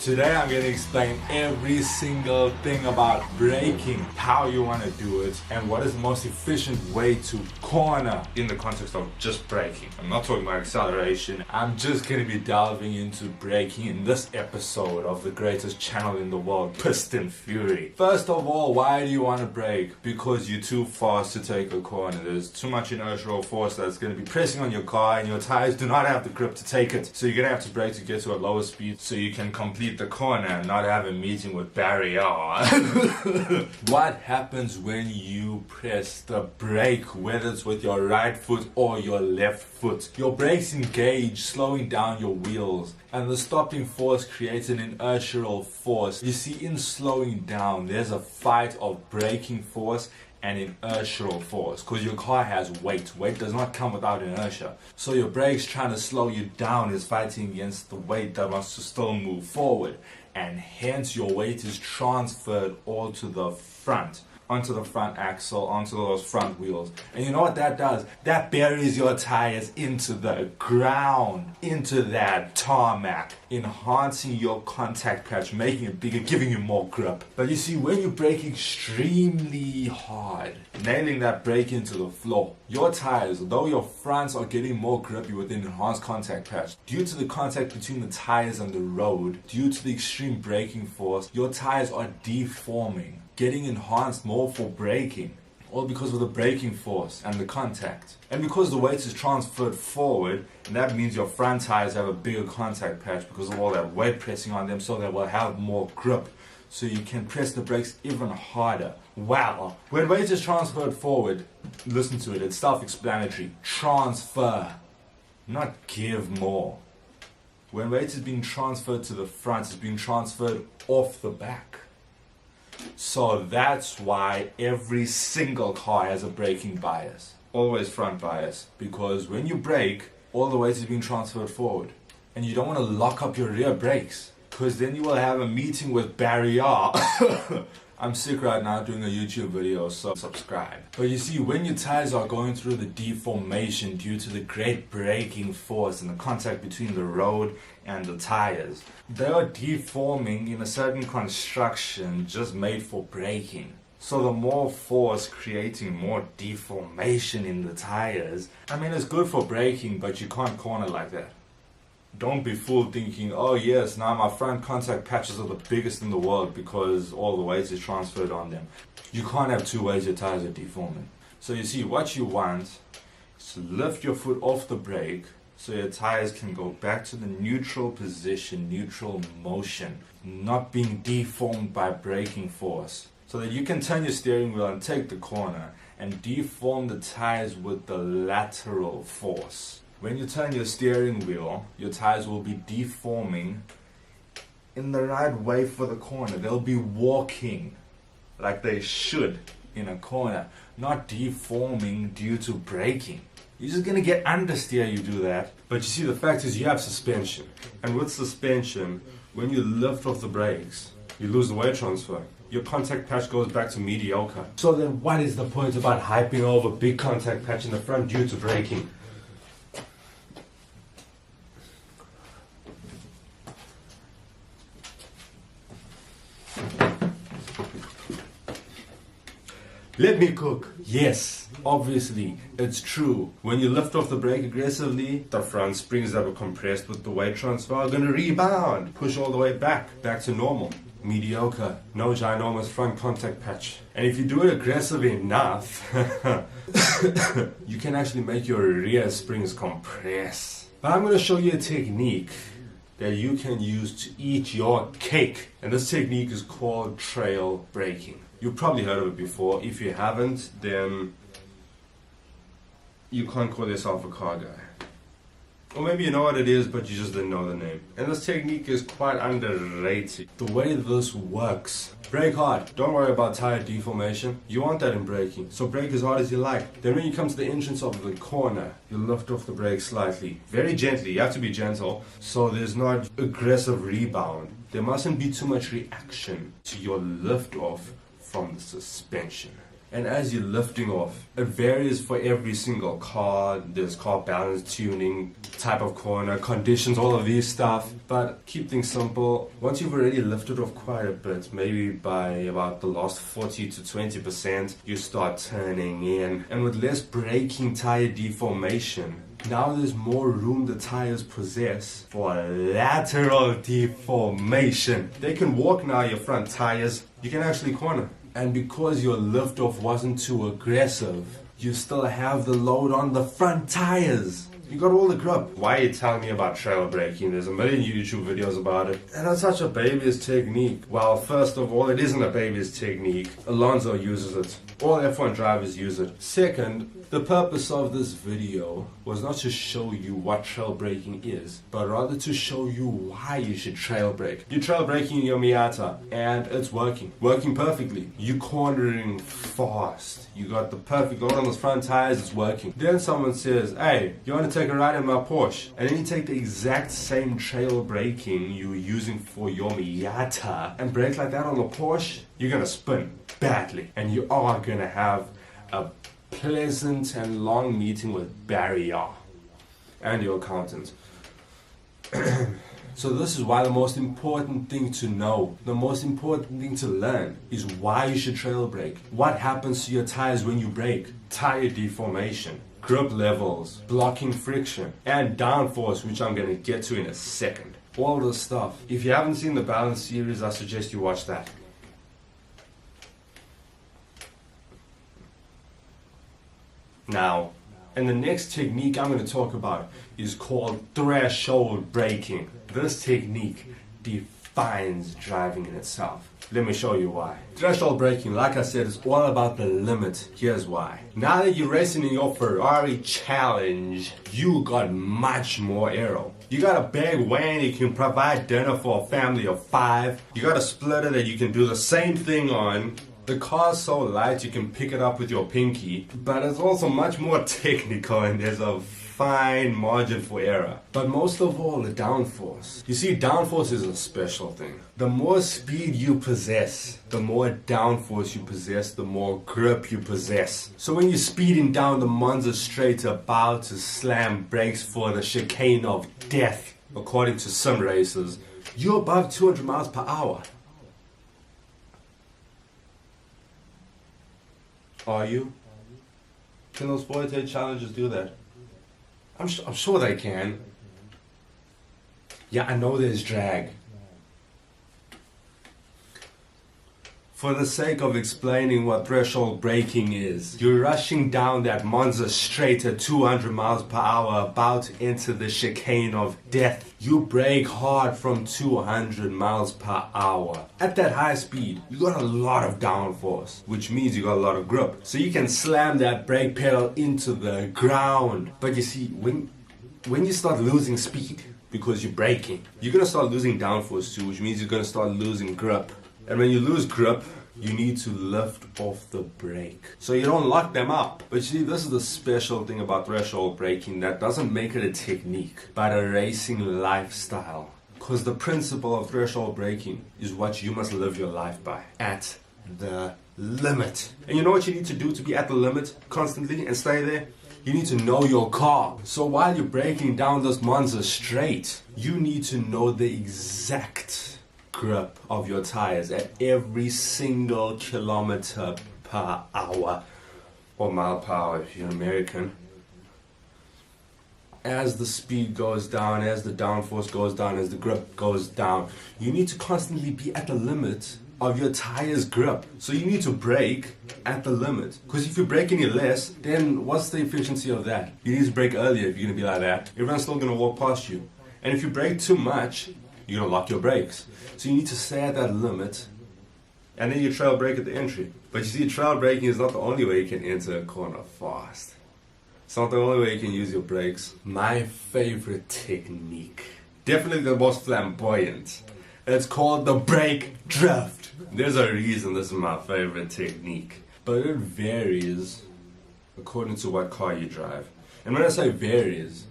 Today I'm going to explain every single thing about braking, how you want to do it, and what is the most efficient way to corner in the context of just braking. I'm not talking about acceleration. I'm just going to be delving into braking in this episode of the greatest channel in the world, Pistonfury. First of all, why do you want to brake? Because you're too fast to take a corner. There's too much inertial force that's going to be pressing on your car and your tires do not have the grip to take it. So you're going to have to brake to get to a lower speed so you can complete the corner and not have a meeting with barrier. What happens when you press the brake, whether it's with your right foot or your left foot? Your brakes engage, slowing down your wheels, and the stopping force creates an inertial force. You see, in slowing down, there's a fight of braking force and inertial force, because your car has weight. Weight does not come without inertia. So your brakes trying to slow you down is fighting against the weight that wants to still move forward, and hence your weight is transferred all to the front, onto the front axle, onto those front wheels. And you know what that does? That buries your tires into the ground, into that tarmac, enhancing your contact patch, making it bigger, giving you more grip. But you see, when you brake extremely hard, nailing that brake into the floor, your tires, though your fronts are getting more grippy with an enhanced contact patch, due to the contact between the tires and the road, due to the extreme braking force, your tires are deforming, getting enhanced more for braking, all because of the braking force and the contact. And because the weight is transferred forward, and that means your front tires have a bigger contact patch because of all that weight pressing on them, so they will have more grip, so you can press the brakes even harder. Wow. When weight is transferred forward, listen to it, it's self-explanatory. Transfer, not give more. When weight is being transferred to the front, it's being transferred off the back. So that's why every single car has a braking bias, always front bias, because when you brake, all the weight is being transferred forward, and you don't want to lock up your rear brakes, because then you will have a meeting with barrier. I'm sick right now doing a YouTube video, so subscribe. But you see, when your tires are going through the deformation due to the great braking force and the contact between the road and the tires, they are deforming in a certain construction just made for braking. So the more force creating more deformation in the tires, I mean, it's good for braking, but you can't corner like that. Don't be fooled thinking, oh yes, now my front contact patches are the biggest in the world because all the weight is transferred on them. You can't have two ways your tires are deforming. So you see, what you want is to lift your foot off the brake so your tires can go back to the neutral position, neutral motion, not being deformed by braking force. So that you can turn your steering wheel and take the corner and deform the tires with the lateral force. When you turn your steering wheel, your tires will be deforming in the right way for the corner. They'll be walking like they should in a corner, not deforming due to braking. You're just gonna get understeer, you do that. But you see, the fact is you have suspension. And with suspension, when you lift off the brakes, you lose the weight transfer. Your contact patch goes back to mediocre. So then what is the point about hyping over big contact patch in the front due to braking? Let me cook. Yes, obviously, it's true. When you lift off the brake aggressively, the front springs that were compressed with the weight transfer are going to rebound, push all the way back to normal. Mediocre, no ginormous front contact patch. And if you do it aggressive enough, you can actually make your rear springs compress. But I'm going to show you a technique that you can use to eat your cake. And this technique is called trail braking. You've probably heard of it before. If you haven't, then you can't call yourself a car guy. Or maybe you know what it is, but you just didn't know the name. And this technique is quite underrated. The way this works: brake hard. Don't worry about tire deformation. You want that in braking, so brake as hard as you like. Then when you come to the entrance of the corner, you lift off the brake slightly. Very gently. You have to be gentle, so there's not aggressive rebound. There mustn't be too much reaction to your lift off from the suspension. And as you're lifting off, it varies for every single car. There's car balance, tuning, type of corner, conditions, all of these stuff. But keep things simple. Once you've already lifted off quite a bit, maybe by about the last 40 to 20%, you start turning in. And with less braking tire deformation, now there's more room the tires possess for lateral deformation. They can walk now, your front tires. You can actually corner. And because your liftoff wasn't too aggressive, you still have the load on the front tires. You got all the grip. Why are you telling me about trail braking? There's a million YouTube videos about it. And it's such a baby's technique. Well, first of all, it isn't a baby's technique. Alonso uses it. All F1 drivers use it. Second, the purpose of this video was not to show you what trail braking is, but rather to show you why you should trail brake. You're trail braking your Miata, and it's working perfectly. You're cornering fast. You got the perfect load on those front tires, it's working. Then someone says, hey, you want to take a ride in my Porsche? And then you take the exact same trail braking you were using for your Miata and brake like that on the Porsche, you're gonna spin badly. And you are gonna have a pleasant and long meeting with Barry and your accountant. So this is why the most important thing to know, the most important thing to learn is why you should trail brake. What happens to your tires when you brake? Tire deformation, grip levels, blocking friction, and downforce, which I'm going to get to in a second. All this stuff. If you haven't seen the Balance series, I suggest you watch that. Now, and the next technique I'm going to talk about is called threshold braking. This technique defines driving in itself. Let me show you why. Threshold braking, like I said, is all about the limit. Here's why. Now that you're racing in your Ferrari Challenge, you got much more aero. You got a big van you can provide dinner for a family of 5. You got a splitter that you can do the same thing on. The car's so light you can pick it up with your pinky, but it's also much more technical and there's a fine margin for error. But most of all, the downforce. You see, downforce is a special thing. The more speed you possess, the more downforce you possess, the more grip you possess. So when you're speeding down the Monza straight about to slam brakes for the chicane of death, according to sim racers, you're above 200 miles per hour. Are you? Can those 48 challenges do that? I'm sure they can. Yeah, I know there's drag. For the sake of explaining what threshold braking is, you're rushing down that Monza straight at 200 miles per hour about to enter the chicane of death. You brake hard from 200 miles per hour. At that high speed, you got a lot of downforce, which means you got a lot of grip. So you can slam that brake pedal into the ground. But you see, when you start losing speed, because you're braking, you're going to start losing downforce too, which means you're going to start losing grip. And when you lose grip, you need to lift off the brake so you don't lock them up. But you see, this is the special thing about threshold braking that doesn't make it a technique, but a racing lifestyle. Because the principle of threshold braking is what you must live your life by. At the limit. And you know what you need to do to be at the limit constantly and stay there? You need to know your car. So while you're braking down this Monza straight, you need to know the exact grip of your tires at every single kilometer per hour, or mile per hour if you're American. As the speed goes down, as the downforce goes down, as the grip goes down, you need to constantly be at the limit of your tire's grip. So you need to brake at the limit. Because if you brake any less, then what's the efficiency of that? You need to brake earlier if you're going to be like that. Everyone's still going to walk past you. And if you brake too much, you're going to lock your brakes. So you need to stay at that limit, and then you trail brake at the entry. But you see, trail braking is not the only way you can enter a corner fast. It's not the only way you can use your brakes. My favorite technique, definitely the most flamboyant, it's called the brake drift. There's a reason this is my favorite technique, but it varies according to what car you drive. And when I say varies,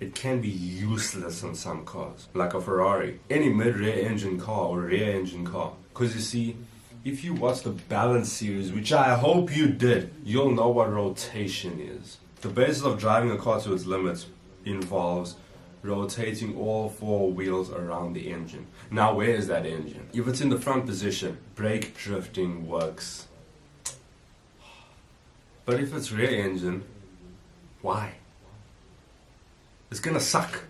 it can be useless on some cars, like a Ferrari, any mid-rear engine car or rear engine car. Because you see, If you watch the balance series, which I hope you did, you'll know what rotation is. The basis of driving a car to its limits involves rotating all four wheels around the engine. Now, where is that engine? If it's in the front position, brake drifting works. But if it's rear engine, why? It's gonna suck.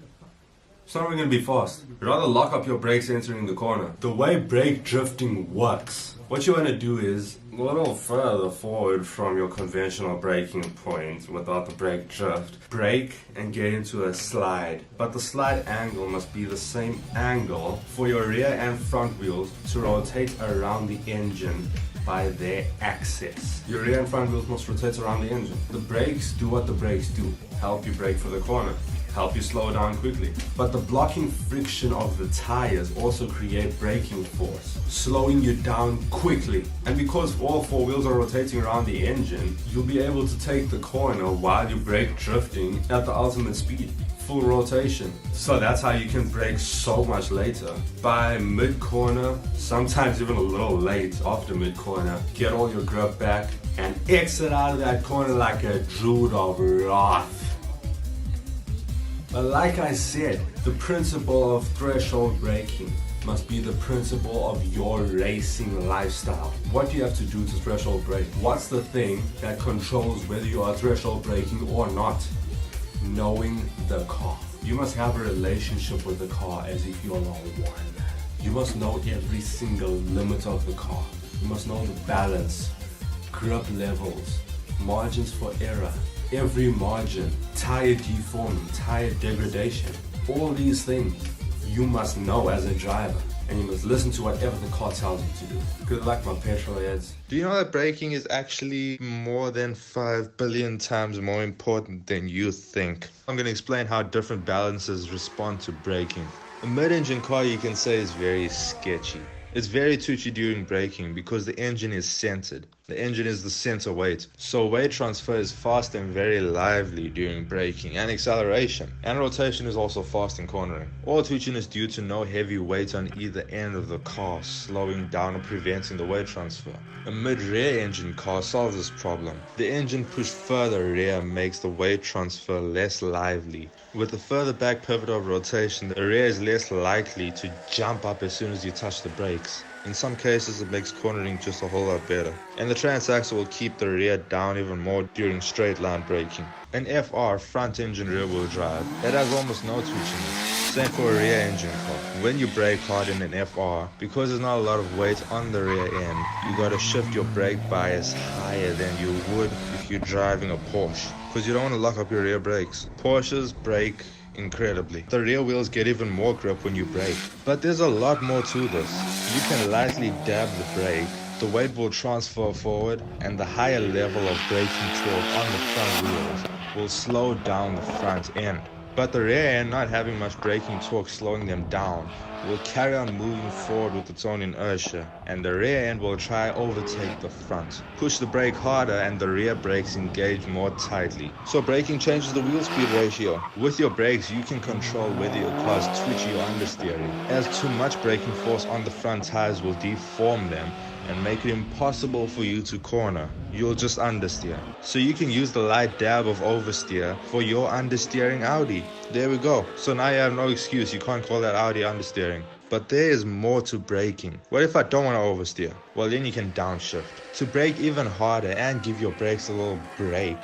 It's not really gonna be fast. You'd rather lock up your brakes entering the corner. The way brake drifting works, what you wanna do is a little further forward from your conventional braking point without the brake drift. Brake and get into a slide. But the slide angle must be the same angle for your rear and front wheels to rotate around the engine by their axis. Your rear and front wheels must rotate around the engine. The brakes do what the brakes do. Help you brake for the corner. Help you slow down quickly. But the blocking friction of the tires also create braking force, slowing you down quickly. And because all four wheels are rotating around the engine, you'll be able to take the corner while you brake drifting at the ultimate speed. Full rotation. So that's how you can brake so much later. By mid-corner, sometimes even a little late after mid-corner, get all your grip back and exit out of that corner like a druid of wrath. But like I said, the principle of threshold braking must be the principle of your racing lifestyle. What do you have to do to threshold brake? What's the thing that controls whether you are threshold braking or not? Knowing the car. You must have a relationship with the car as if you are one. You must know every single limit of the car. You must know the balance, grip levels, margins for error, every margin, tire deforming, tire degradation. All these things you must know as a driver, and you must listen to whatever the car tells you to do. Good luck, my petrol heads. Do you know that braking is actually more than 5 billion times more important than you think? I'm going to explain how different balances respond to braking. A mid-engine car, you can say, is very sketchy. It's very twitchy during braking because the engine is centered. The engine is the center weight. So weight transfer is fast and very lively during braking and acceleration. And rotation is also fast in cornering. All twitching is due to no heavy weight on either end of the car, slowing down or preventing the weight transfer. A mid-rear engine car solves this problem. The engine pushed further rear makes the weight transfer less lively. With the further back pivot of rotation, the rear is less likely to jump up as soon as you touch the brakes. In some cases, it makes cornering just a whole lot better. And the transaxle will keep the rear down even more during straight line braking. An FR, front engine rear wheel drive, it has almost no twitchiness. Same for a rear engine car. When you brake hard in an FR, because there's not a lot of weight on the rear end, you gotta shift your brake bias higher than you would if you're driving a Porsche, because you don't want to lock up your rear brakes. Porsches brake incredibly. The rear wheels get even more grip when you brake. But there's a lot more to this. You can lightly dab the brake, the weight will transfer forward, and the higher level of braking torque on the front wheels will slow down the front end. But the rear end, not having much braking torque slowing them down, will carry on moving forward with its own inertia, and the rear end will try overtake the front. Push the brake harder and the rear brakes engage more tightly. So braking changes the wheel speed ratio. With your brakes, you can control whether your car's twitchy or understeering, as too much braking force on the front tires will deform them and make it impossible for you to corner. You'll just understeer. So you can use the light dab of oversteer for your understeering Audi. There we go. So now you have no excuse. You can't call that Audi understeering. But there is more to braking. What if I don't want to oversteer? Well, then you can downshift. To brake even harder and give your brakes a little break,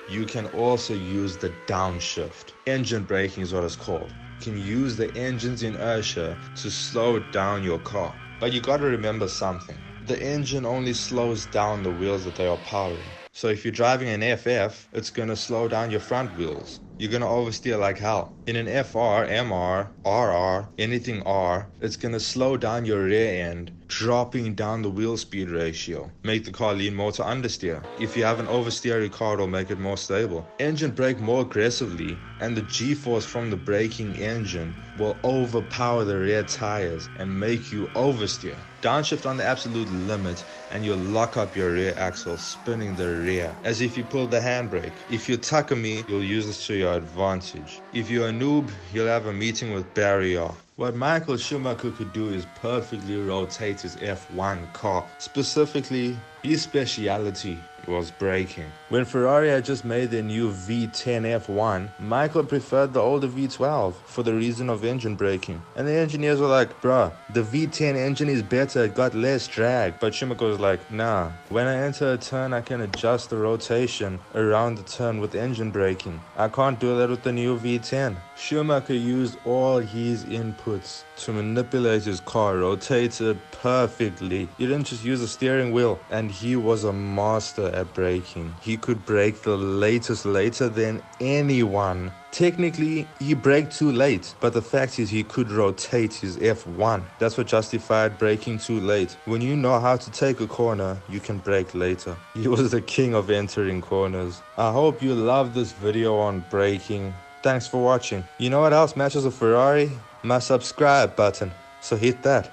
you can also use the downshift. Engine braking is what it's called. You can use the engine's inertia to slow down your car. But you gotta remember something. The engine only slows down the wheels that they are powering. So if you're driving an FF, it's gonna slow down your front wheels. You're gonna oversteer like hell. In an FR, MR, RR, anything R, it's gonna slow down your rear end, dropping down the wheel speed ratio. Make the car lean more to understeer. If you have an oversteery car, it'll make it more stable. Engine brake more aggressively, and the G-force from the braking engine will overpower the rear tires and make you oversteer. Downshift on the absolute limit and you'll lock up your rear axle, spinning the rear as if you pulled the handbrake. If you're tucker me, you'll use this to your advantage. If you're a noob, you'll have a meeting with Barry. What Michael Schumacher could do is perfectly rotate his F1 car. Specifically, his speciality was braking. When Ferrari had just made their new V10 F1, Michael preferred the older V12 for the reason of engine braking. And the engineers were like, bruh, the V10 engine is better, it got less drag. But Schumacher was like, nah, when I enter a turn I can adjust the rotation around the turn with engine braking. I can't do that with the new V10. Schumacher used all his inputs to manipulate his car, rotate it perfectly. He didn't just use a steering wheel, and he was a master at braking. He could brake the latest later than anyone. Technically, he braked too late, but the fact is he could rotate his F1. That's what justified braking too late. When you know how to take a corner, you can brake later. He was the king of entering corners. I hope you love this video on braking. Thanks for watching. You know what else matches a Ferrari? My subscribe button. So hit that.